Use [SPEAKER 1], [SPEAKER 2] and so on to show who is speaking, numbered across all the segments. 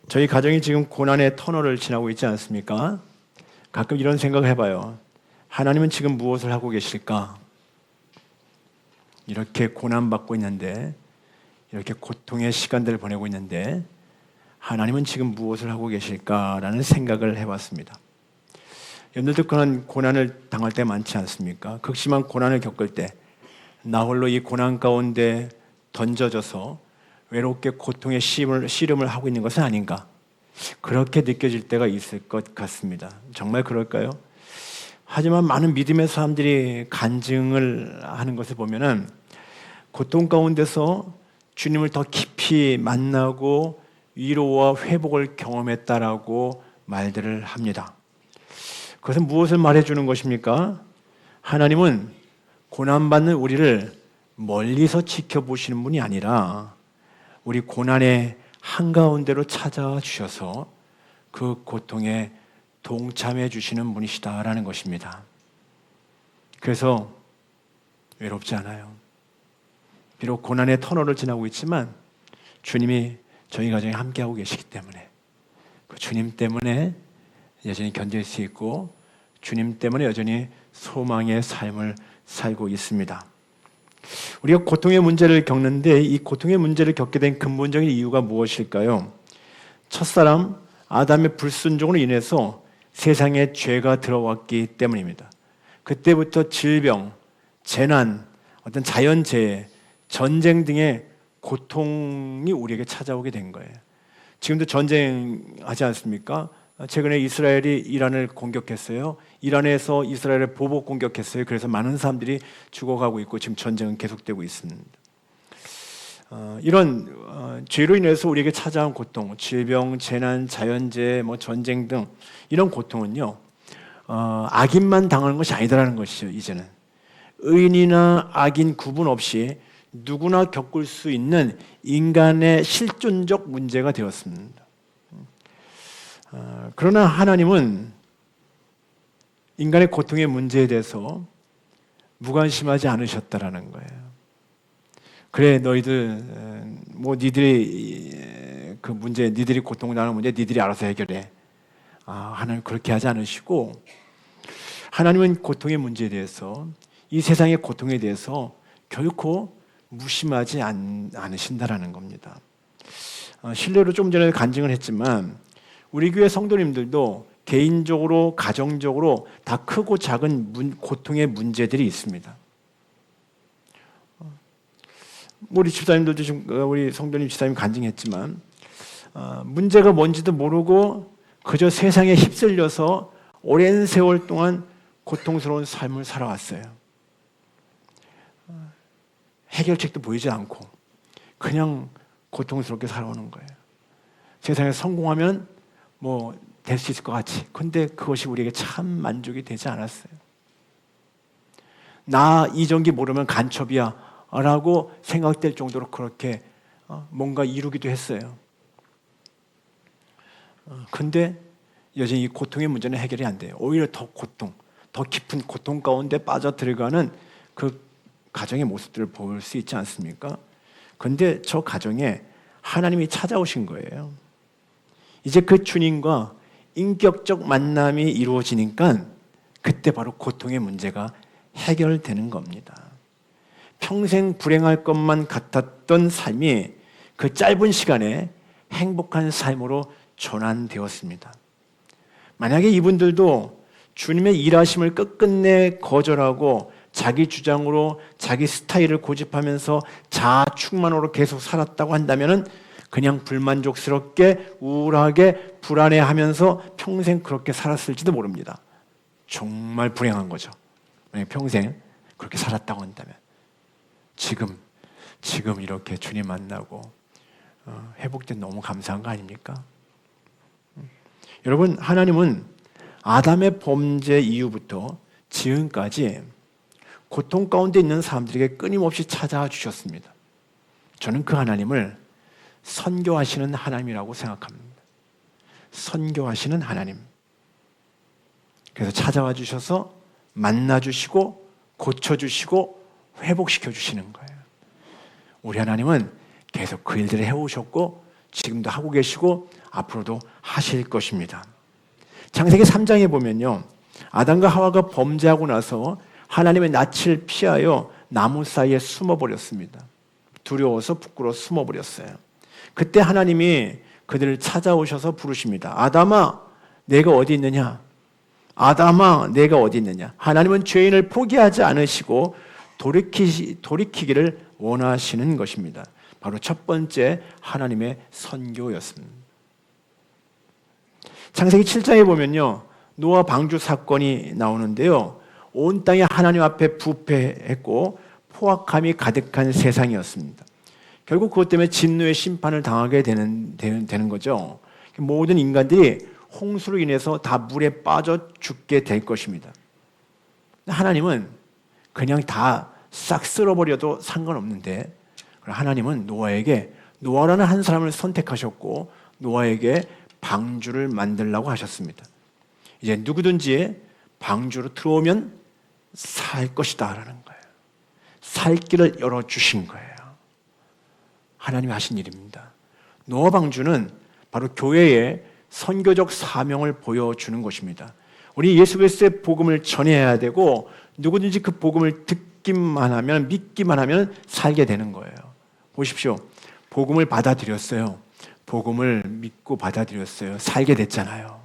[SPEAKER 1] 저희 가정이 지금 고난의 터널을 지나고 있지 않습니까? 가끔 이런 생각을 해봐요. 하나님은 지금 무엇을 하고 계실까? 이렇게 고난받고 있는데, 이렇게 고통의 시간들을 보내고 있는데 하나님은 지금 무엇을 하고 계실까라는 생각을 해봤습니다. 여러분들도 그런 고난을 당할 때 많지 않습니까? 극심한 고난을 겪을 때 나 홀로 이 고난 가운데 던져져서 외롭게 고통의 씨름을 하고 있는 것은 아닌가, 그렇게 느껴질 때가 있을 것 같습니다. 정말 그럴까요? 하지만 많은 믿음의 사람들이 간증을 하는 것을 보면은 고통 가운데서 주님을 더 깊이 만나고 위로와 회복을 경험했다라고 말들을 합니다. 그것은 무엇을 말해주는 것입니까? 하나님은 고난받는 우리를 멀리서 지켜보시는 분이 아니라 우리 고난의 한가운데로 찾아와 주셔서 그 고통에 동참해 주시는 분이시다라는 것입니다. 그래서 외롭지 않아요. 비록 고난의 터널을 지나고 있지만 주님이 저희 가정에 함께하고 계시기 때문에, 그 주님 때문에 여전히 견딜 수 있고 주님 때문에 여전히 소망의 삶을 살고 있습니다. 우리가 고통의 문제를 겪는데 이 고통의 문제를 겪게 된 근본적인 이유가 무엇일까요? 첫사람 아담의 불순종으로 인해서 세상에 죄가 들어왔기 때문입니다. 그때부터 질병, 재난, 어떤 자연재해, 전쟁 등의 고통이 우리에게 찾아오게 된 거예요. 지금도 전쟁하지 않습니까? 최근에 이스라엘이 이란을 공격했어요. 이란에서 이스라엘을 보복 공격했어요. 그래서 많은 사람들이 죽어가고 있고 지금 전쟁은 계속되고 있습니다. 이런 죄로 인해서 우리에게 찾아온 고통, 질병, 재난, 자연재해, 전쟁 등 이런 고통은요, 악인만 당하는 것이 아니다라는 것이죠. 이제는 의인이나 악인 구분 없이 누구나 겪을 수 있는 인간의 실존적 문제가 되었습니다. 그러나 하나님은 인간의 고통의 문제에 대해서 무관심하지 않으셨다라는 거예요. 그래, 너희들 니들이 그 문제, 니들이 고통을 당하는 문제 니들이 알아서 해결해. 하나님 그렇게 하지 않으시고, 하나님은 고통의 문제에 대해서, 이 세상의 고통에 대해서 결코 무심하지 않으신다라는 겁니다. 실례로 좀 전에 간증을 했지만 우리 교회 성도님들도 개인적으로, 가정적으로 다 크고 작은 고통의 문제들이 있습니다. 우리 집사님들도 지금 우리 성도님, 집사님 간증했지만 문제가 뭔지도 모르고 그저 세상에 휩쓸려서 오랜 세월 동안 고통스러운 삶을 살아왔어요. 해결책도 보이지 않고 그냥 고통스럽게 살아오는 거예요. 세상에 성공하면 될 수 있을 것 같지. 근데 그것이 우리에게 참 만족이 되지 않았어요. 나 이전기 모르면 간첩이야 라고 생각될 정도로 그렇게 뭔가 이루기도 했어요. 근데 여전히 이 고통의 문제는 해결이 안 돼요. 오히려 더 깊은 고통 가운데 빠져들어가는 그 가정의 모습들을 볼 수 있지 않습니까? 근데 저 가정에 하나님이 찾아오신 거예요. 이제 그 주님과 인격적 만남이 이루어지니까 그때 바로 고통의 문제가 해결되는 겁니다. 평생 불행할 것만 같았던 삶이 그 짧은 시간에 행복한 삶으로 전환되었습니다. 만약에 이분들도 주님의 일하심을 끝끝내 거절하고 자기 주장으로 자기 스타일을 고집하면서 자아 충만으로 계속 살았다고 한다면 그냥 불만족스럽게 우울하게 불안해하면서 평생 그렇게 살았을지도 모릅니다. 정말 불행한 거죠. 평생 그렇게 살았다고 한다면 지금 이렇게 주님 만나고 회복된 너무 감사한 거 아닙니까? 여러분, 하나님은 아담의 범죄 이후부터 지금까지 고통 가운데 있는 사람들에게 끊임없이 찾아와 주셨습니다. 저는 그 하나님을 선교하시는 하나님이라고 생각합니다. 선교하시는 하나님. 그래서 찾아와 주셔서 만나 주시고 고쳐 주시고 회복시켜 주시는 거예요. 우리 하나님은 계속 그 일들을 해오셨고 지금도 하고 계시고 앞으로도 하실 것입니다. 창세기 3장에 보면요, 아담과 하와가 범죄하고 나서 하나님의 낯을 피하여 나무 사이에 숨어버렸습니다. 두려워서 부끄러워 숨어버렸어요. 그때 하나님이 그들을 찾아오셔서 부르십니다. 아담아, 내가 어디 있느냐? 아담아, 내가 어디 있느냐? 하나님은 죄인을 포기하지 않으시고 돌이키기를 원하시는 것입니다. 바로 첫 번째 하나님의 선교였습니다. 창세기 7장에 보면요, 노아 방주 사건이 나오는데요, 온 땅이 하나님 앞에 부패했고 포악함이 가득한 세상이었습니다. 결국 그것 때문에 진노의 심판을 당하게 되는 거죠. 모든 인간들이 홍수로 인해서 다 물에 빠져 죽게 될 것입니다. 하나님은 그냥 다 싹 쓸어버려도 상관없는데, 하나님은 노아라는 한 사람을 선택하셨고 노아에게 방주를 만들라고 하셨습니다. 이제 누구든지 방주로 들어오면 살 것이다 라는 거예요. 살 길을 열어주신 거예요. 하나님이 하신 일입니다. 노아 방주는 바로 교회의 선교적 사명을 보여주는 것입니다. 우리 예수 그리스도의 복음을 전해야 되고 누구든지 그 복음을 듣기만 하면, 믿기만 하면 살게 되는 거예요. 보십시오. 복음을 받아들였어요. 복음을 믿고 받아들였어요. 살게 됐잖아요.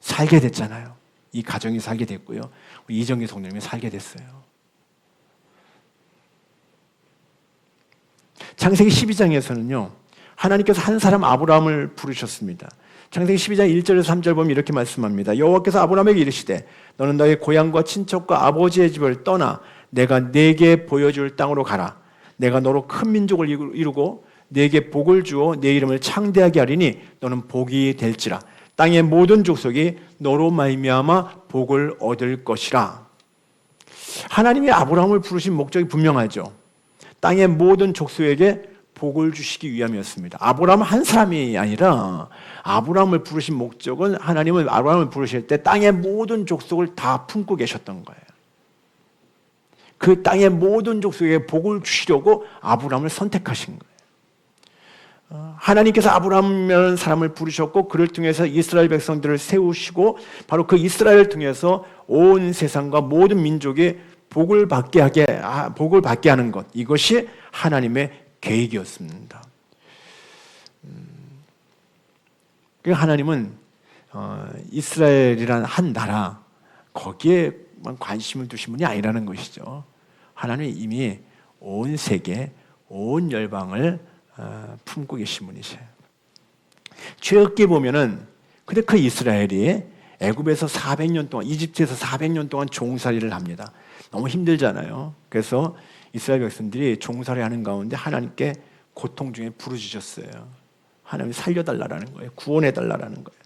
[SPEAKER 1] 살게 됐잖아요. 이 가정이 살게 됐고요. 우리 이정기 성도님이 살게 됐어요. 창세기 12장에서는요, 하나님께서 한 사람 아브라함을 부르셨습니다. 창세기 12장 1절에서 3절 보면 이렇게 말씀합니다. 여호와께서 아브라함에게 이르시되 너는 너의 고향과 친척과 아버지의 집을 떠나 내가 네게 보여줄 땅으로 가라. 내가 너로 큰 민족을 이루고 네게 복을 주어 네 이름을 창대하게 하리니 너는 복이 될지라. 땅의 모든 족속이 너로 말미암아 복을 얻을 것이라. 하나님이 아브라함을 부르신 목적이 분명하죠. 땅의 모든 족속에게 복을 주시기 위함이었습니다. 아브라함 한 사람이 아니라 아브라함을 부르신 목적은, 하나님은 아브라함을 부르실 때 땅의 모든 족속을 다 품고 계셨던 거예요. 그 땅의 모든 족속에게 복을 주시려고 아브라함을 선택하신 거예요. 하나님께서 아브라함이라는 사람을 부르셨고 그를 통해서 이스라엘 백성들을 세우시고 바로 그 이스라엘을 통해서 온 세상과 모든 민족이 복을 받게 하는 것, 이것이 하나님의 계획이었습니다. 하나님은 이스라엘이라는 한 나라, 거기에만 관심을 두신 분이 아니라는 것이죠. 하나님은 이미 온 세계, 온 열방을 품고 계신 분이세요. 출애굽기에 보면은 근데 그 이스라엘이 애굽에서 400년 동안, 이집트에서 400년 동안 종살이를 합니다. 너무 힘들잖아요. 그래서 이스라엘 백성들이 종살이 하는 가운데 하나님께 고통 중에 부르짖었어요. 하나님 살려달라는 거예요. 구원해달라는 거예요.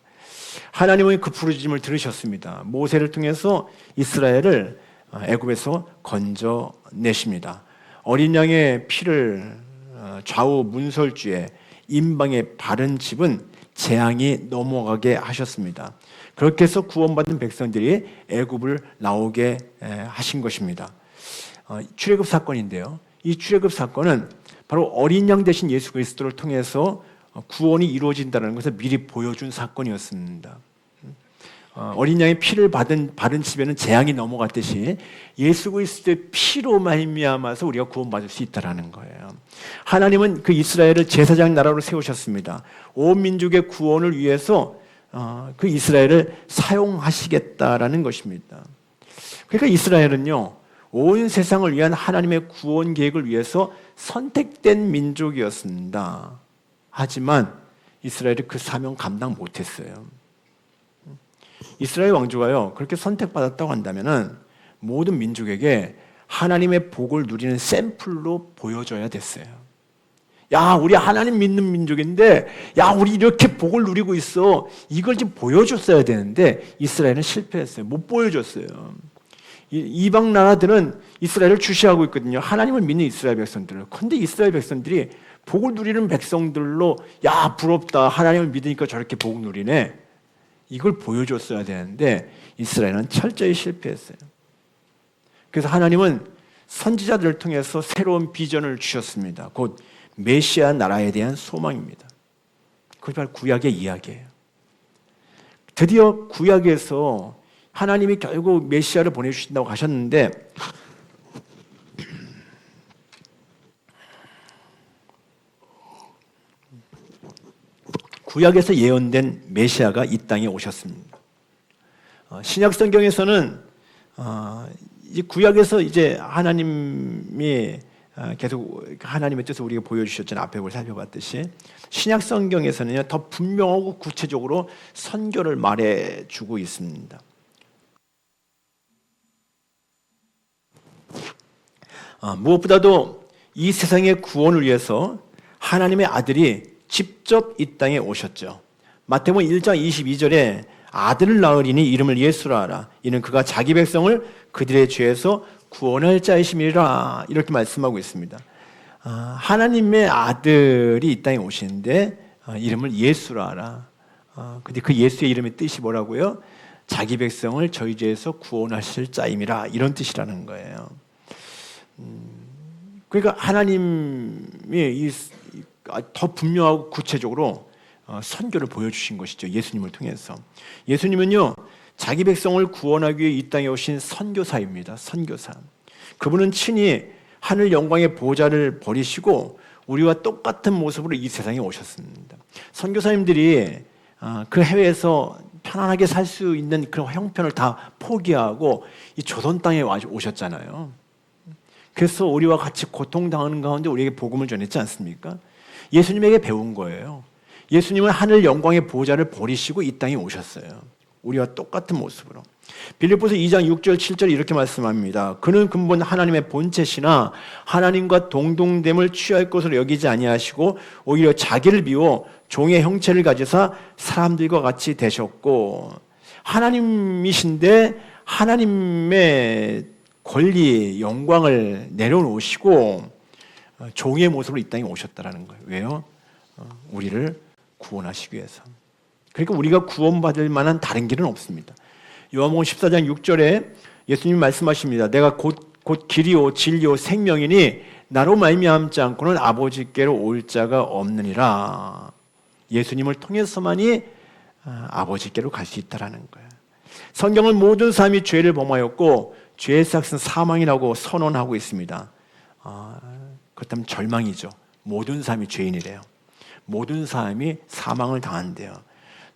[SPEAKER 1] 하나님은 그 부르짖음을 들으셨습니다. 모세를 통해서 이스라엘을 애굽에서 건져내십니다. 어린 양의 피를 좌우 문설주에 임방에 바른 집은 재앙이 넘어가게 하셨습니다. 그렇게 해서 구원받은 백성들이 애굽을 나오게 하신 것입니다. 출애굽 사건인데요. 이 출애굽 사건은 바로 어린 양 대신 예수 그리스도를 통해서 구원이 이루어진다는 것을 미리 보여준 사건이었습니다. 어린 양의 피를 바른 집에는 재앙이 넘어갔듯이 예수 그리스도의 피로 말미암아서 우리가 구원받을 수 있다라는 거예요. 하나님은 그 이스라엘을 제사장 나라로 세우셨습니다. 온 민족의 구원을 위해서 그 이스라엘을 사용하시겠다라는 것입니다. 그러니까 이스라엘은요, 온 세상을 위한 하나님의 구원 계획을 위해서 선택된 민족이었습니다. 하지만 이스라엘이 그 사명 감당 못했어요. 이스라엘 왕조가요, 그렇게 선택받았다고 한다면은 모든 민족에게 하나님의 복을 누리는 샘플로 보여줘야 됐어요. 야, 우리 하나님 믿는 민족인데, 야, 우리 이렇게 복을 누리고 있어. 이걸 좀 보여줬어야 되는데 이스라엘은 실패했어요. 못 보여줬어요. 이방 나라들은 이스라엘을 주시하고 있거든요. 하나님을 믿는 이스라엘 백성들을. 그런데 이스라엘 백성들이 복을 누리는 백성들로, 야, 부럽다. 하나님을 믿으니까 저렇게 복 누리네. 이걸 보여줬어야 되는데 이스라엘은 철저히 실패했어요. 그래서 하나님은 선지자들을 통해서 새로운 비전을 주셨습니다. 곧 메시아 나라에 대한 소망입니다. 그것이 바로 구약의 이야기예요. 드디어 구약에서 하나님이 결국 메시아를 보내주신다고 하셨는데 구약에서 예언된 메시아가 이 땅에 오셨습니다. 신약 성경에서는 이 구약에서 이제 하나님이 계속 하나님의 뜻을 우리가 보여주셨잖아요. 앞에 우리 살펴봤듯이 신약 성경에서는요 더 분명하고 구체적으로 선교를 말해주고 있습니다. 무엇보다도 이 세상의 구원을 위해서 하나님의 아들이 직접 이 땅에 오셨죠. 마태복음 1장 22절에 아들을 낳으리니 이름을 예수라 하라. 이는 그가 자기 백성을 그들의 죄에서 구원할 자이심이라. 이렇게 말씀하고 있습니다. 하나님의 아들이 이 땅에 오시는데 이름을 예수라 하라. 근데 그 예수의 이름의 뜻이 뭐라고요? 자기 백성을 저희 죄에서 구원하실 자임이라. 이런 뜻이라는 거예요. 그러니까 하나님이 더 분명하고 구체적으로 선교를 보여주신 것이죠. 예수님을 통해서. 예수님은요 자기 백성을 구원하기 위해 이 땅에 오신 선교사입니다. 선교사. 그분은 친히 하늘 영광의 보좌를 버리시고 우리와 똑같은 모습으로 이 세상에 오셨습니다. 선교사님들이 그 해외에서 편안하게 살 수 있는 그런 형편을 다 포기하고 이 조선 땅에 오셨잖아요. 그래서 우리와 같이 고통당하는 가운데 우리에게 복음을 전했지 않습니까? 예수님에게 배운 거예요. 예수님은 하늘 영광의 보좌를 버리시고 이 땅에 오셨어요. 우리와 똑같은 모습으로. 빌립보서 2장 6절 7절 이렇게 말씀합니다. 그는 근본 하나님의 본체시나 하나님과 동등됨을 취할 것으로 여기지 아니하시고 오히려 자기를 비워 종의 형체를 가지사 사람들과 같이 되셨고, 하나님이신데 하나님의 권리, 영광을 내려놓으시고 종의 모습으로 이 땅에 오셨다라는 거예요. 왜요? 우리를 구원하시기 위해서. 그러니까 우리가 구원받을 만한 다른 길은 없습니다. 요한복음 14장 6절에 예수님이 말씀하십니다. 내가 곧 길이요 진리요 생명이니 나로 말미암지 않고는 아버지께로 올 자가 없느니라. 예수님을 통해서만이 아버지께로 갈 수 있다라는 거예요. 성경은 모든 사람이 죄를 범하였고 죄의 삭은 사망이라고 선언하고 있습니다. 그렇다면 절망이죠. 모든 사람이 죄인이래요. 모든 사람이 사망을 당한대요.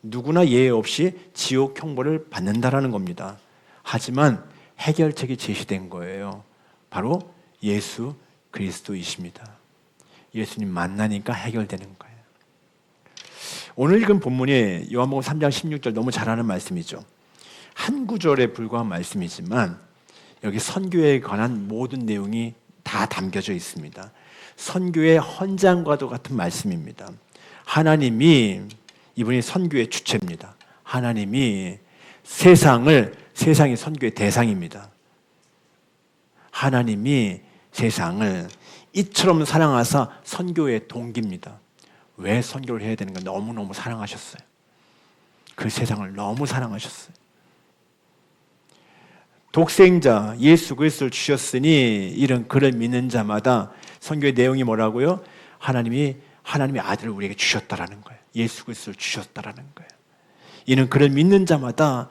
[SPEAKER 1] 누구나 예외 없이 지옥 형벌을 받는다라는 겁니다. 하지만 해결책이 제시된 거예요. 바로 예수 그리스도이십니다. 예수님 만나니까 해결되는 거예요. 오늘 읽은 본문이 요한복음 3장 16절 너무 잘 아는 말씀이죠. 한 구절에 불과한 말씀이지만 여기 선교에 관한 모든 내용이 다 담겨져 있습니다. 선교의 헌장과도 같은 말씀입니다. 하나님이, 이분이 선교의 주체입니다. 하나님이 세상이 선교의 대상입니다. 하나님이 세상을 이처럼 사랑하사 선교의 동기입니다. 왜 선교를 해야 되는가? 너무너무 사랑하셨어요. 그 세상을 너무 사랑하셨어요. 독생자 예수 그리스도를 주셨으니 이런 그를 믿는 자마다, 선교의 내용이 뭐라고요? 하나님의 아들을 우리에게 주셨다라는 거예요. 예수 그리스도를 주셨다라는 거예요. 이는 그를 믿는 자마다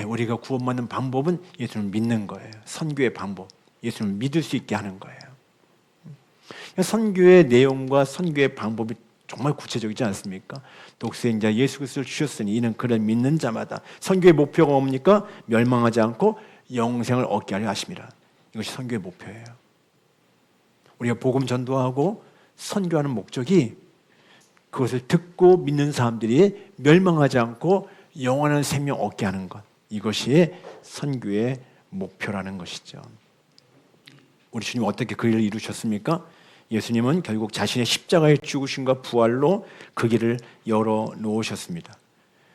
[SPEAKER 1] 우리가 구원받는 방법은 예수를 믿는 거예요. 선교의 방법, 예수를 믿을 수 있게 하는 거예요. 선교의 내용과 선교의 방법이 정말 구체적이지 않습니까? 독생자 예수 그리스도를 주셨으니 이는 그를 믿는 자마다. 선교의 목표가 뭡니까? 멸망하지 않고 영생을 얻게 하려 하심이라. 이것이 선교의 목표예요. 우리가 복음 전도하고 선교하는 목적이 그것을 듣고 믿는 사람들이 멸망하지 않고 영원한 생명 얻게 하는 것. 이것이 선교의 목표라는 것이죠. 우리 주님 어떻게 그 일을 이루셨습니까? 예수님은 결국 자신의 십자가의 죽으심과 부활로 그 길을 열어 놓으셨습니다.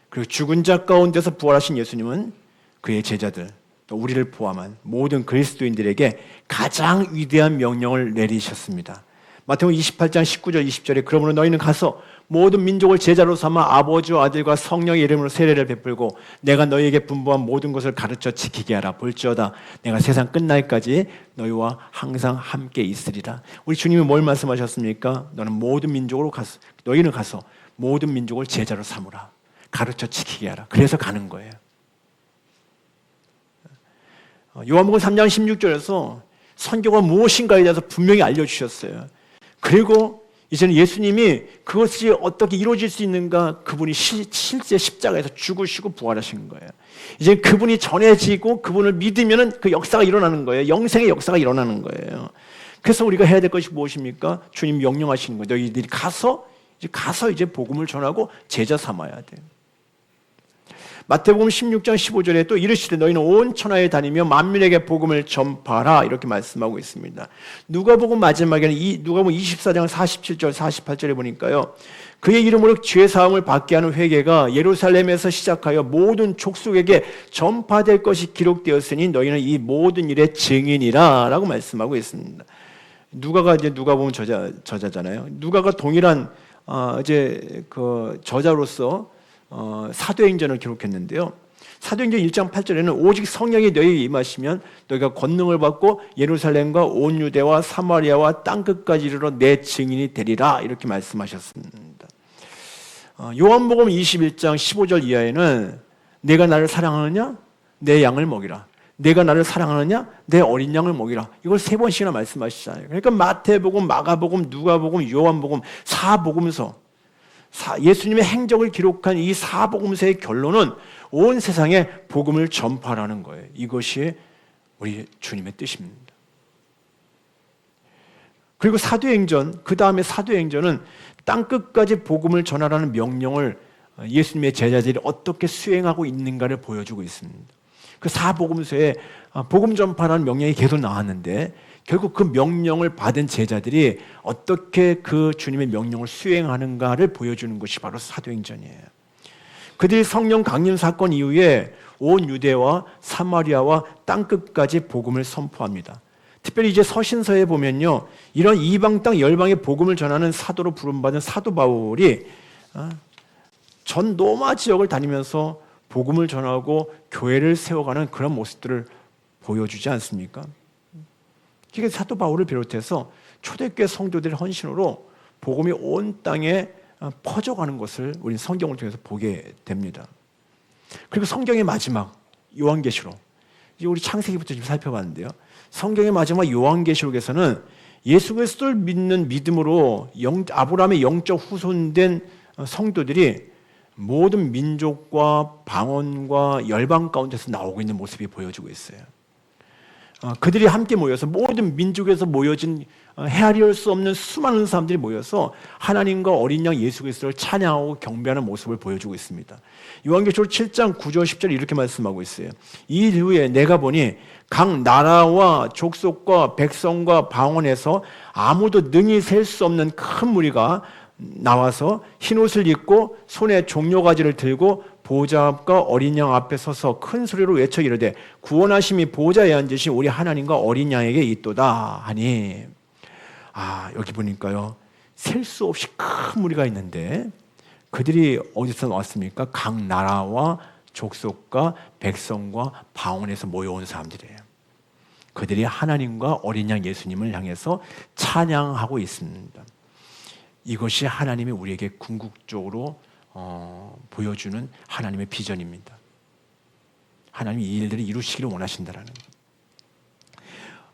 [SPEAKER 1] 그리고 죽은 자 가운데서 부활하신 예수님은 그의 제자들, 또 우리를 포함한 모든 그리스도인들에게 가장 위대한 명령을 내리셨습니다. 마태복음 28장 19절 20절에 그러므로 너희는 가서 모든 민족을 제자로 삼아 아버지와 아들과 성령의 이름으로 세례를 베풀고 내가 너희에게 분부한 모든 것을 가르쳐 지키게 하라. 볼지어다 내가 세상 끝날까지 너희와 항상 함께 있으리라. 우리 주님이 뭘 말씀하셨습니까? 너는 모든 민족으로 가서 너희는 가서 모든 민족을 제자로 삼으라. 가르쳐 지키게 하라. 그래서 가는 거예요. 요한복음 3장 16절에서 선교가 무엇인가에 대해서 분명히 알려주셨어요. 그리고 이제는 예수님이 그것이 어떻게 이루어질 수 있는가, 그분이 실제 십자가에서 죽으시고 부활하신 거예요. 이제 그분이 전해지고 그분을 믿으면 그 역사가 일어나는 거예요. 영생의 역사가 일어나는 거예요. 그래서 우리가 해야 될 것이 무엇입니까? 주님 명령하시는 거예요. 너희들이 가서 이제 복음을 전하고 제자 삼아야 돼요. 마태복음 16장 15절에 또 이르시되 너희는 온 천하에 다니며 만민에게 복음을 전파하라 이렇게 말씀하고 있습니다. 누가복음 마지막에는 누가복음 24장 47절 48절에 보니까요. 그의 이름으로 죄 사함을 받게 하는 회개가 예루살렘에서 시작하여 모든 족속에게 전파될 것이 기록되었으니 너희는 이 모든 일의 증인이라 라고 말씀하고 있습니다. 누가가 이제 누가복음 저자잖아요. 누가가 동일한 이제 그 저자로서 사도행전을 기록했는데요. 사도행전 1장 8절에는 오직 성령이 너희에게 임하시면 너희가 권능을 받고 예루살렘과 온 유대와 사마리아와 땅끝까지 이르러 내 증인이 되리라 이렇게 말씀하셨습니다. 요한복음 21장 15절 이하에는 내가 나를 사랑하느냐? 내 양을 먹이라. 내가 나를 사랑하느냐? 내 어린 양을 먹이라. 이걸 3번씩이나 말씀하시잖아요. 그러니까 마태복음, 마가복음, 누가복음, 요한복음, 사복음서 예수님의 행적을 기록한 이 사복음서의 결론은 온 세상에 복음을 전파하라는 거예요. 이것이 우리 주님의 뜻입니다. 그리고 사도행전, 그 다음에 사도행전은 땅끝까지 복음을 전하라는 명령을 예수님의 제자들이 어떻게 수행하고 있는가를 보여주고 있습니다. 그 사복음서에 복음 전파라는 명령이 계속 나왔는데 결국 그 명령을 받은 제자들이 어떻게 그 주님의 명령을 수행하는가를 보여주는 것이 바로 사도행전이에요. 그들이 성령 강림 사건 이후에 온 유대와 사마리아와 땅끝까지 복음을 선포합니다. 특별히 이제 서신서에 보면요, 이런 이방 땅 열방의 복음을 전하는 사도로 부름받은 사도 바울이 전 로마 지역을 다니면서 복음을 전하고 교회를 세워가는 그런 모습들을 보여주지 않습니까? 이게 사도 바울을 비롯해서 초대교회 성도들의 헌신으로 복음이 온 땅에 퍼져가는 것을 우리는 성경을 통해서 보게 됩니다. 그리고 성경의 마지막 요한계시록, 이제 우리 창세기부터 좀 살펴봤는데요. 성경의 마지막 요한계시록에서는 예수 그리스도를 믿는 믿음으로 아브라함의 영적 후손된 성도들이 모든 민족과 방언과 열방 가운데서 나오고 있는 모습이 보여지고 있어요. 그들이 함께 모여서 모든 민족에서 모여진 헤아릴 수 없는 수많은 사람들이 모여서 하나님과 어린 양 예수 그리스도를 찬양하고 경배하는 모습을 보여주고 있습니다. 요한계시록 7장 9절 10절 이렇게 말씀하고 있어요. 이 후에 내가 보니 각 나라와 족속과 백성과 방언에서 아무도 능히 셀 수 없는 큰 무리가 나와서 흰옷을 입고 손에 종려가지를 들고 보좌 앞과 어린 양 앞에 서서 큰 소리로 외쳐 이르되 구원하심이 보좌에 앉으신 우리 하나님과 어린 양에게 있도다 하니, 여기 보니까요, 셀 수 없이 큰 무리가 있는데 그들이 어디서 나왔습니까? 각 나라와 족속과 백성과 방언에서 모여온 사람들이에요. 그들이 하나님과 어린 양 예수님을 향해서 찬양하고 있습니다. 이것이 하나님이 우리에게 궁극적으로 보여주는 하나님의 비전입니다. 하나님이 이 일들을 이루시기를 원하신다라는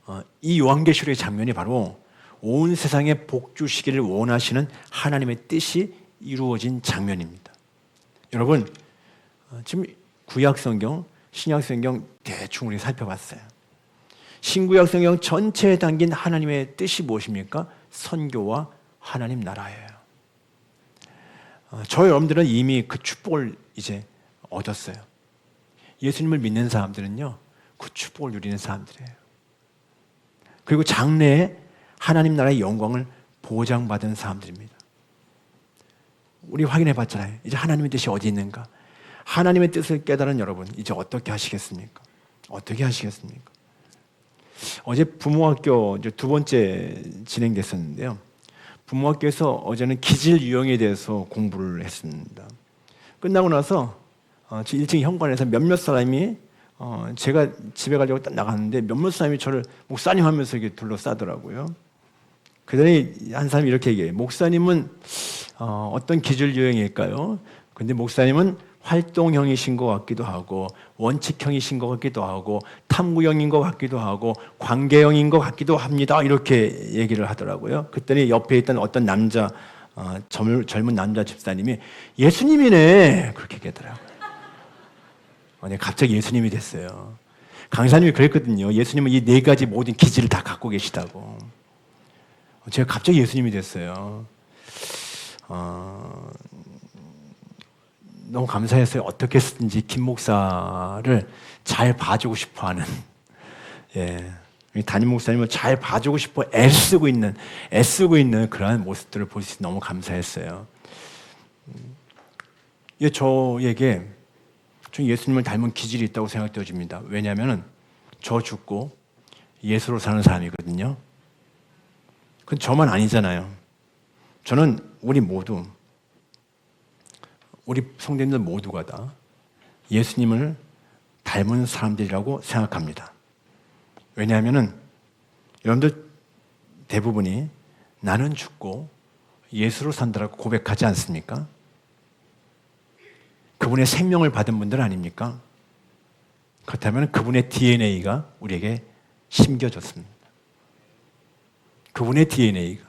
[SPEAKER 1] 것. 이 요한계시록의 장면이 바로 온 세상에 복 주시기를 원하시는 하나님의 뜻이 이루어진 장면입니다. 여러분, 지금 구약성경, 신약성경 대충 우리 살펴봤어요. 신구약성경 전체에 담긴 하나님의 뜻이 무엇입니까? 선교와 하나님 나라예요. 저 여러분들은 이미 그 축복을 이제 얻었어요. 예수님을 믿는 사람들은요, 그 축복을 누리는 사람들이에요. 그리고 장래에 하나님 나라의 영광을 보장받은 사람들입니다. 우리 확인해 봤잖아요. 이제 하나님의 뜻이 어디 있는가? 하나님의 뜻을 깨달은 여러분, 이제 어떻게 하시겠습니까? 어떻게 하시겠습니까? 어제 부모학교 이제 2번째 진행됐었는데요. 부모님께서 어제는 기질 유형에 대해서 공부를 했습니다. 끝나고 나서 1층 현관에서 몇몇 사람이 제가 집에 가려고 딱 나갔는데 몇몇 사람이 저를 목사님 하면서 이렇게 둘러싸더라고요. 그러더니 한 사람이 이렇게 얘기해요. 목사님은 어떤 기질 유형일까요? 근데 목사님은 활동형이신 것 같기도 하고 원칙형이신 것 같기도 하고 탐구형인 것 같기도 하고 관계형인 것 같기도 합니다. 이렇게 얘기를 하더라고요. 그랬더니 옆에 있던 어떤 남자 젊은 남자 집사님이 예수님이네 그렇게 얘기하더라고요. 갑자기 예수님이 됐어요. 강사님이 그랬거든요. 예수님은 이 네 가지 모든 기질을 다 갖고 계시다고. 제가 갑자기 예수님이 됐어요. 너무 감사했어요. 어떻게 했든지 김 목사를 잘 봐주고 싶어하는, 담임 목사님을 잘 봐주고 싶어 애쓰고 있는 그러한 모습들을 볼 수 있어 너무 감사했어요. 저에게 좀 예수님을 닮은 기질이 있다고 생각되어집니다. 왜냐하면 저 죽고 예수로 사는 사람이거든요. 그건 저만 아니잖아요. 저는 우리 성도님들 모두가 다 예수님을 닮은 사람들이라고 생각합니다. 왜냐하면 여러분들 대부분이 나는 죽고 예수로 산다라고 고백하지 않습니까? 그분의 생명을 받은 분들 아닙니까? 그렇다면 그분의 DNA가 우리에게 심겨졌습니다. 그분의 DNA가,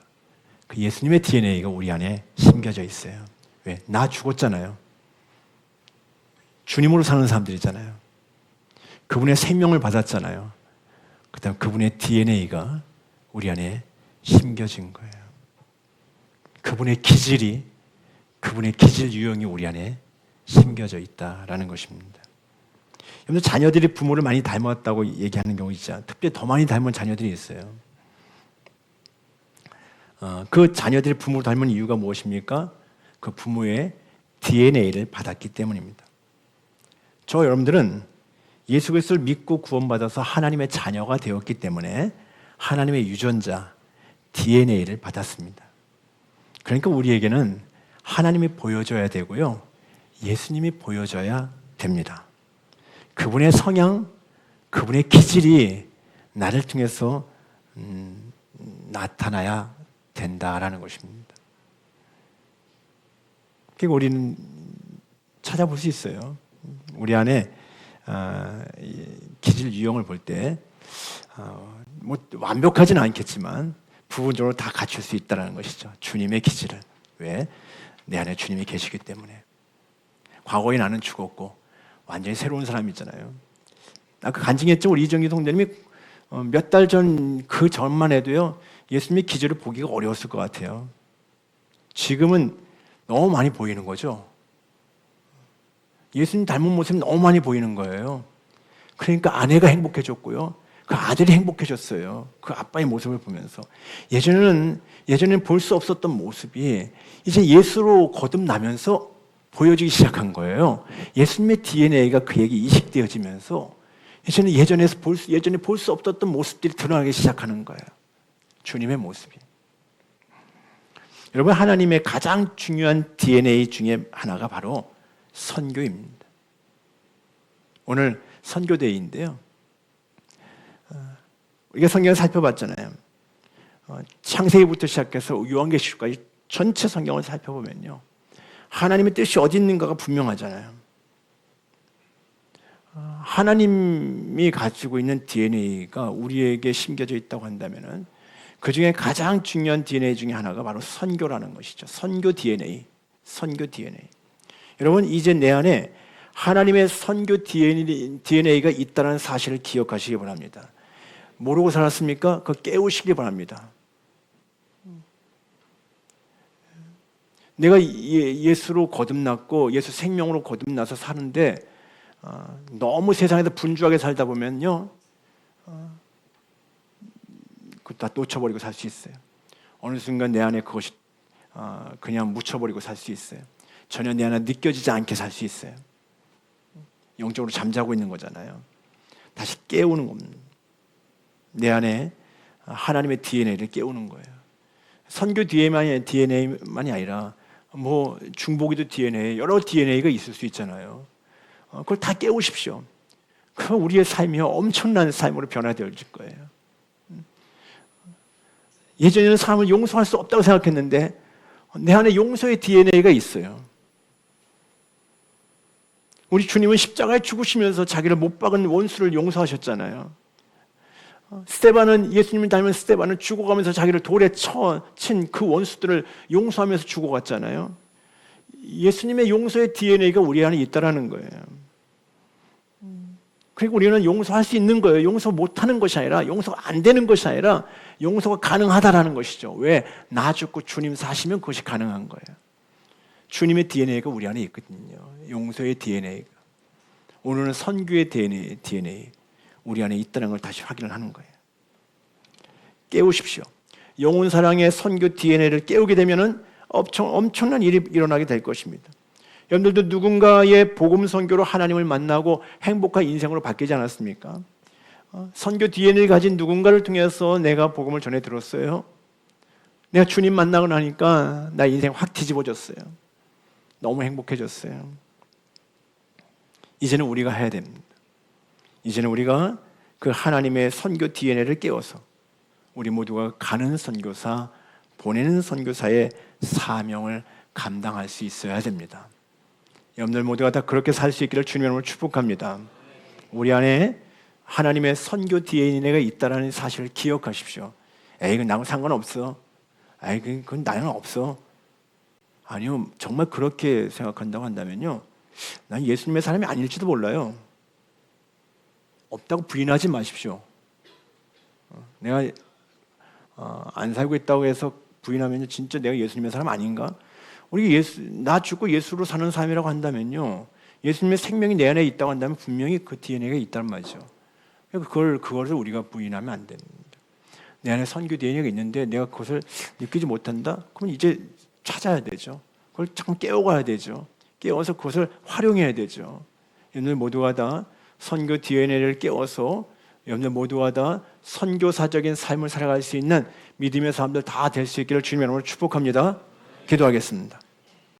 [SPEAKER 1] 그 예수님의 DNA가 우리 안에 심겨져 있어요. 왜? 나 죽었잖아요. 주님으로 사는 사람들이잖아요. 그분의 생명을 받았잖아요. 그다음 그분의 DNA가 우리 안에 심겨진 거예요. 그분의 기질 유형이 우리 안에 심겨져 있다라는 것입니다. 여러분 자녀들이 부모를 많이 닮았다고 얘기하는 경우 있죠. 특별히 더 많이 닮은 자녀들이 있어요. 그 자녀들이 부모를 닮은 이유가 무엇입니까? 그 부모의 DNA를 받았기 때문입니다. 여러분들은 예수 그리스도를 믿고 구원받아서 하나님의 자녀가 되었기 때문에 하나님의 유전자 DNA를 받았습니다. 그러니까 우리에게는 하나님이 보여줘야 되고요. 예수님이 보여줘야 됩니다. 그분의 성향, 그분의 기질이 나를 통해서 나타나야 된다라는 것입니다. 그러니까 우리는 찾아볼 수 있어요. 우리 안에 기질 유형을 볼 때 완벽하지는 않겠지만 부분적으로 다 갖출 수 있다는 것이죠. 주님의 기질을. 왜? 내 안에 주님이 계시기 때문에. 과거에 나는 죽었고 완전히 새로운 사람이잖아요. 아까 간증했죠. 우리 이정기 성도님이 몇 달 전 그 전만 해도요. 예수님의 기질을 보기가 어려웠을 것 같아요. 지금은 너무 많이 보이는 거죠. 예수님 닮은 모습이 너무 많이 보이는 거예요. 그러니까 아내가 행복해졌고요. 그 아들이 행복해졌어요. 그 아빠의 모습을 보면서. 예전에는 볼 수 없었던 모습이 이제 예수로 거듭나면서 보여지기 시작한 거예요. 예수님의 DNA가 그에게 이식되어지면서 예전에 볼 수 없었던 모습들이 드러나기 시작하는 거예요. 주님의 모습이. 여러분, 하나님의 가장 중요한 DNA 중에 하나가 바로 선교입니다. 오늘 선교데이인데요. 우리가 성경을 살펴봤잖아요. 창세기부터 시작해서 요한계시록까지 전체 성경을 살펴보면요. 하나님의 뜻이 어디 있는가가 분명하잖아요. 하나님이 가지고 있는 DNA가 우리에게 심겨져 있다고 한다면 그 중에 가장 중요한 DNA 중에 하나가 바로 선교라는 것이죠. 선교 DNA. 여러분, 이제 내 안에 하나님의 선교 DNA가 있다는 사실을 기억하시기 바랍니다. 모르고 살았습니까? 그거 깨우시기 바랍니다. 내가 예수로 거듭났고 예수 생명으로 거듭나서 사는데 너무 세상에서 분주하게 살다 보면요, 그거 다 놓쳐버리고 살 수 있어요. 어느 순간 내 안에 그것이 그냥 묻혀버리고 살 수 있어요. 전혀 내 안에 느껴지지 않게 살 수 있어요. 영적으로 잠자고 있는 거잖아요. 다시 깨우는 겁니다. 내 안에 하나님의 DNA를 깨우는 거예요. 선교 DNA만이 아니라 뭐 중보기도 DNA, 여러 DNA가 있을 수 있잖아요. 그걸 다 깨우십시오. 그럼 우리의 삶이 엄청난 삶으로 변화될 거예요. 예전에는 사람을 용서할 수 없다고 생각했는데 내 안에 용서의 DNA가 있어요. 우리 주님은 십자가에 죽으시면서 자기를 못 박은 원수를 용서하셨잖아요. 스데반은, 예수님을 닮은 스데반은 죽어가면서 자기를 돌에 친 그 원수들을 용서하면서 죽어갔잖아요. 예수님의 용서의 DNA가 우리 안에 있다라는 거예요. 그리고 우리는 용서할 수 있는 거예요. 용서 못하는 것이 아니라, 용서가 안 되는 것이 아니라 용서가 가능하다라는 것이죠. 왜? 나 죽고 주님 사시면 그것이 가능한 거예요. 주님의 DNA가 우리 안에 있거든요. 용서의 DNA가. 오늘은 선교의 DNA 우리 안에 있다는 걸 다시 확인을 하는 거예요. 깨우십시오. 영혼 사랑의 선교 DNA를 깨우게 되면은 엄청난 일이 일어나게 될 것입니다. 여러분들도 누군가의 복음 선교로 하나님을 만나고 행복한 인생으로 바뀌지 않았습니까? 선교 DNA를 가진 누군가를 통해서 내가 복음을 전해 들었어요. 내가 주님 만나고 나니까 나 인생 확 뒤집어졌어요. 너무 행복해졌어요. 이제는 우리가 해야 됩니다. 이제는 우리가 그 하나님의 선교 DNA를 깨워서 우리 모두가 가는 선교사, 보내는 선교사의 사명을 감당할 수 있어야 됩니다. 여러분들 모두가 다 그렇게 살 수 있기를 주님의 이름으로 축복합니다. 우리 안에 하나님의 선교 DNA가 있다는 사실을 기억하십시오. 에이, 그건 나하고 상관없어. 에이, 그건 나는 없어. 아니요, 정말 그렇게 생각한다고 한다면요, 난 예수님의 사람이 아닐지도 몰라요. 없다고 부인하지 마십시오. 내가 안 살고 있다고 해서 부인하면 진짜 내가 예수님의 사람 아닌가? 우리 나 죽고 예수로 사는 삶이라고 한다면요, 예수님의 생명이 내 안에 있다고 한다면 분명히 그 DNA가 있단 말이죠. 그거를 우리가 부인하면 안 됩니다. 내 안에 선교 DNA가 있는데 내가 그것을 느끼지 못한다? 그러면 이제 찾아야 되죠. 그걸 참 깨워가야 되죠. 깨워서 그것을 활용해야 되죠. 여러분들 모두가 다 선교 DNA를 깨워서 여러분들 모두가 다 선교사적인 삶을 살아갈 수 있는 믿음의 사람들 다 될 수 있기를 주님의 이름으로 축복합니다. 기도하겠습니다.